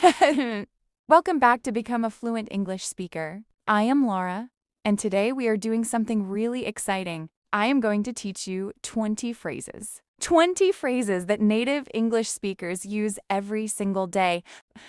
Welcome back to Become a Fluent English Speaker. I am Laura, and today we are doing something really exciting. I am going to teach you 20 phrases. 20 phrases that native English speakers use every single day.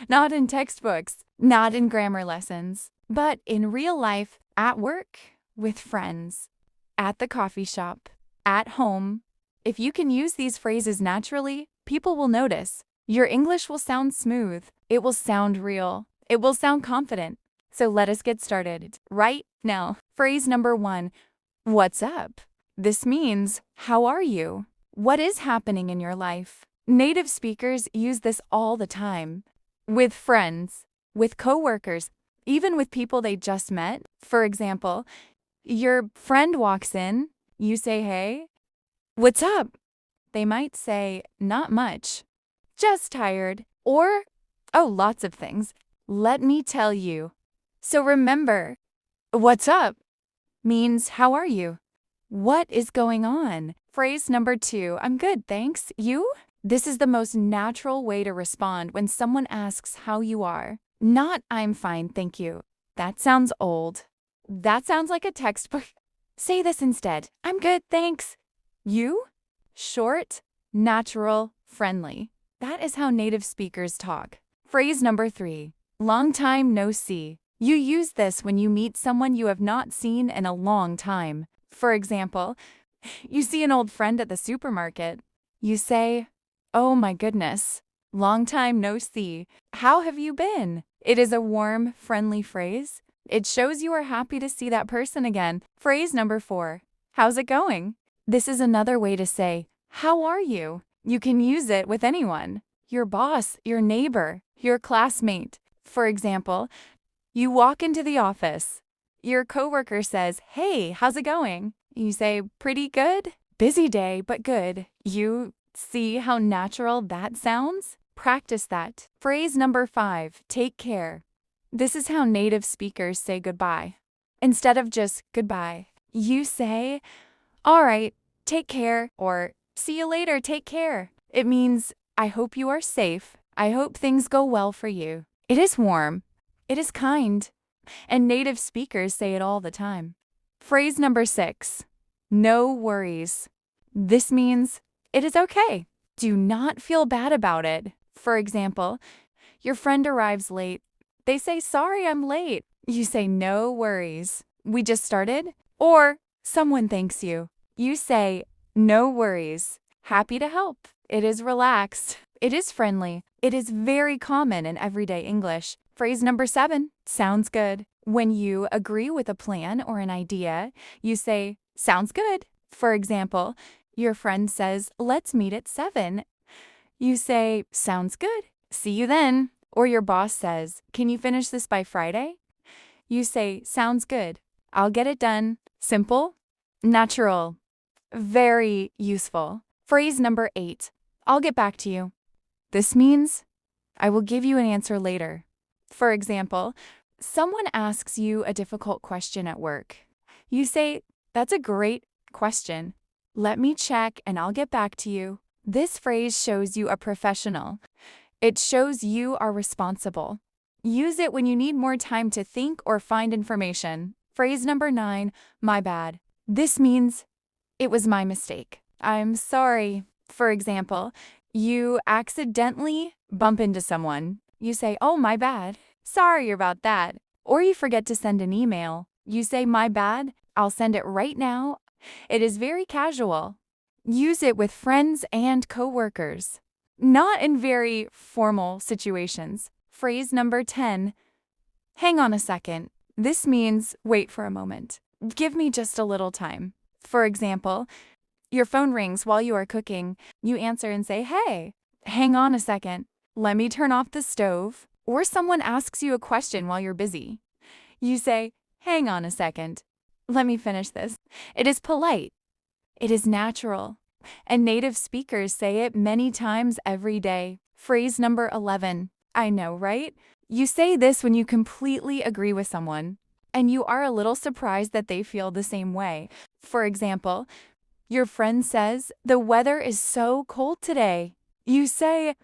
Not in textbooks, not in grammar lessons, but in real life, at work, with friends, at the coffee shop, at home. If you can use these phrases naturally, people will notice. Your English will sound smooth. It will sound real. It will sound confident. So let us get started right now. Phrase number 1, what's up? This means, how are you? What is happening in your life? Native speakers use this all the time. With friends, with coworkers, even with people they just met. For example, your friend walks in, you say, hey, what's up? They might say, not much, just tired, or, oh, lots of things. Let me tell you. So remember, what's up means how are you? What is going on? Phrase number 2, I'm good, thanks. You? This is the most natural way to respond when someone asks how you are. Not I'm fine, thank you. That sounds old. That sounds like a textbook. Say this instead. I'm good, thanks. You? Short, natural, friendly. That is how native speakers talk. Phrase number 3, long time no see. You use this when you meet someone you have not seen in a long time. For example, you see an old friend at the supermarket. You say, oh my goodness, long time no see. How have you been? It is a warm, friendly phrase. It shows you are happy to see that person again. Phrase number 4, how's it going? This is another way to say, how are you? You can use it with anyone. Your boss, your neighbor, your classmate. For example, you walk into the office. Your coworker says, hey, how's it going? You say, pretty good. Busy day, but good. You see how natural that sounds? Practice that. Phrase number 5, take care. This is how native speakers say goodbye. Instead of just goodbye, you say, all right, take care, or see you later, take care. It means, I hope you are safe. I hope things go well for you. It is warm. It is kind. And native speakers say it all the time. Phrase number 6, no worries. This means, it is okay. Do not feel bad about it. For example, your friend arrives late. They say, sorry, I'm late. You say, no worries. We just started. Or someone thanks you. You say, no worries. Happy to help. It is relaxed. It is friendly. It is very common in everyday English. Phrase number 7, sounds good. When you agree with a plan or an idea, you say, sounds good. For example, your friend says, let's meet at 7. You say, sounds good. See you then. Or your boss says, can you finish this by Friday? You say, sounds good. I'll get it done. Simple, natural, very useful. Phrase number 8, I'll get back to you. This means, I will give you an answer later. For example, someone asks you a difficult question at work. You say, that's a great question. Let me check and I'll get back to you. This phrase shows you a professional. It shows you are responsible. Use it when you need more time to think or find information. Phrase number 9, my bad. This means, it was my mistake. I'm sorry. For example, you accidentally bump into someone. You say, oh, my bad. Sorry about that. Or you forget to send an email. You say, my bad. I'll send it right now. It is very casual. Use it with friends and coworkers. Not in very formal situations. Phrase number 10, hang on a second. This means wait for a moment. Give me just a little time. For example, your phone rings while you are cooking. You answer and say, hey, hang on a second. Let me turn off the stove. Or someone asks you a question while you're busy. You say, hang on a second. Let me finish this. It is polite. It is natural. And native speakers say it many times every day. Phrase number 11. I know, right? You say this when you completely agree with someone, and you are a little surprised that they feel the same way. For example, your friend says, the weather is so cold today. You say,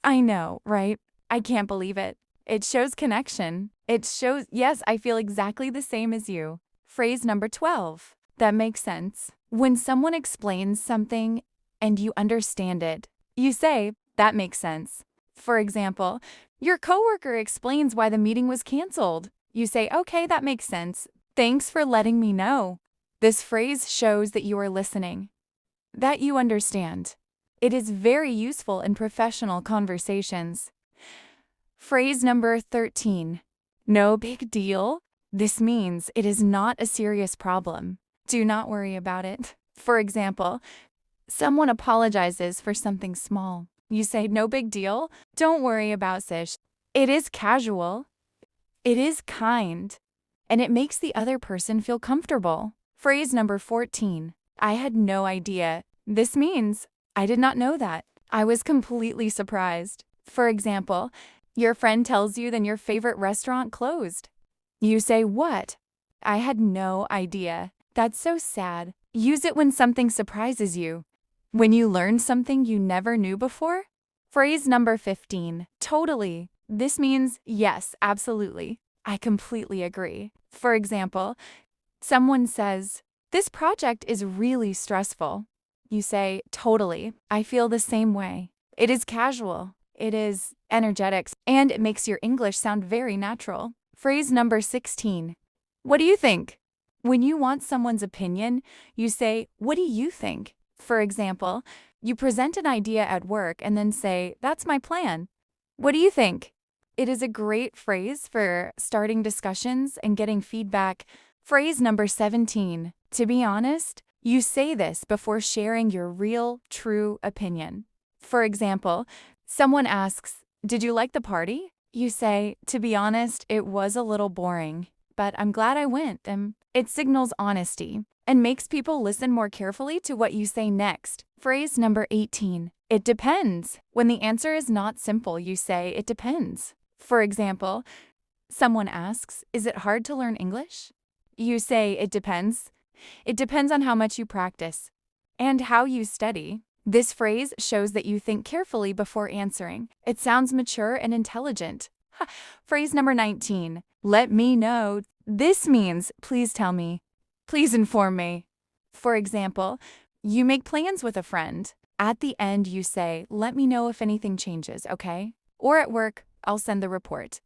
I know, right? I can't believe it. It shows connection. It shows, yes, I feel exactly the same as you. Phrase number 12. That makes sense. When someone explains something and you understand it, you say, that makes sense. For example, your coworker explains why the meeting was canceled. You say, okay, that makes sense. Thanks for letting me know. This phrase shows that you are listening, that you understand. It is very useful in professional conversations. Phrase number 13. No big deal. This means it is not a serious problem. Do not worry about it. For example, someone apologizes for something small. You say, no big deal. Don't worry about this. It is casual. It is kind. And it makes the other person feel comfortable. Phrase number 14. I had no idea. This means I did not know that. I was completely surprised. For example, your friend tells you that your favorite restaurant closed. You say, what? I had no idea. That's so sad. Use it when something surprises you. When you learn something you never knew before. Phrase number 15. Totally. This means yes, absolutely. I completely agree. For example, someone says, this project is really stressful. You say, totally. I feel the same way. It is casual. It is energetic, and it makes your English sound very natural. Phrase number 16. What do you think? When you want someone's opinion, you say, what do you think? For example, you present an idea at work and then say, that's my plan. What do you think? It is a great phrase for starting discussions and getting feedback. Phrase number 17. To be honest, you say this before sharing your real, true opinion. For example, someone asks, did you like the party? You say, to be honest, it was a little boring, but I'm glad I went. And it signals honesty and makes people listen more carefully to what you say next. Phrase number 18. It depends. When the answer is not simple, you say, it depends. For example, someone asks, is it hard to learn English? You say, it depends. It depends on how much you practice and how you study. This phrase shows that you think carefully before answering. It sounds mature and intelligent. Phrase number 19. Let me know. This means, please tell me. Please inform me. For example, you make plans with a friend. At the end, you say, let me know if anything changes, okay? Or at work, I'll send the report.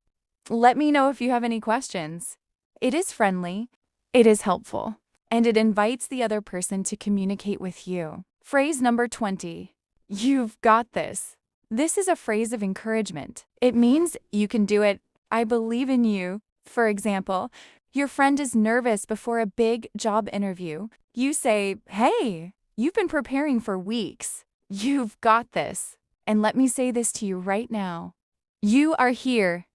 Let me know if you have any questions. It is friendly, it is helpful, and it invites the other person to communicate with you. Phrase number 20. You've got this. This is a phrase of encouragement. It means you can do it. I believe in you. For example, your friend is nervous before a big job interview. You say, hey, you've been preparing for weeks. You've got this. And let me say this to you right now. You are here.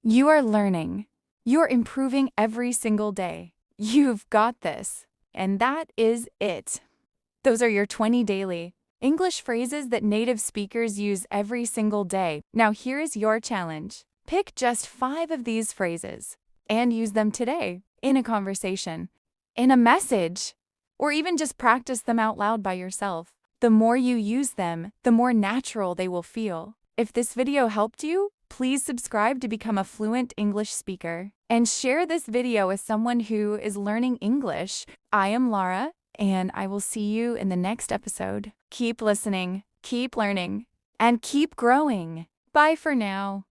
You are learning. You're improving every single day. You've got this. And that is it. Those are your 20 daily English phrases that native speakers use every single day. Now here is your challenge. Pick just 5 of these phrases and use them today in a conversation, in a message, or even just practice them out loud by yourself. The more you use them, the more natural they will feel. If this video helped you, please subscribe to become a fluent English speaker and share this video with someone who is learning English. I am Laura, and I will see you in the next episode. Keep listening, keep learning, and keep growing. Bye for now.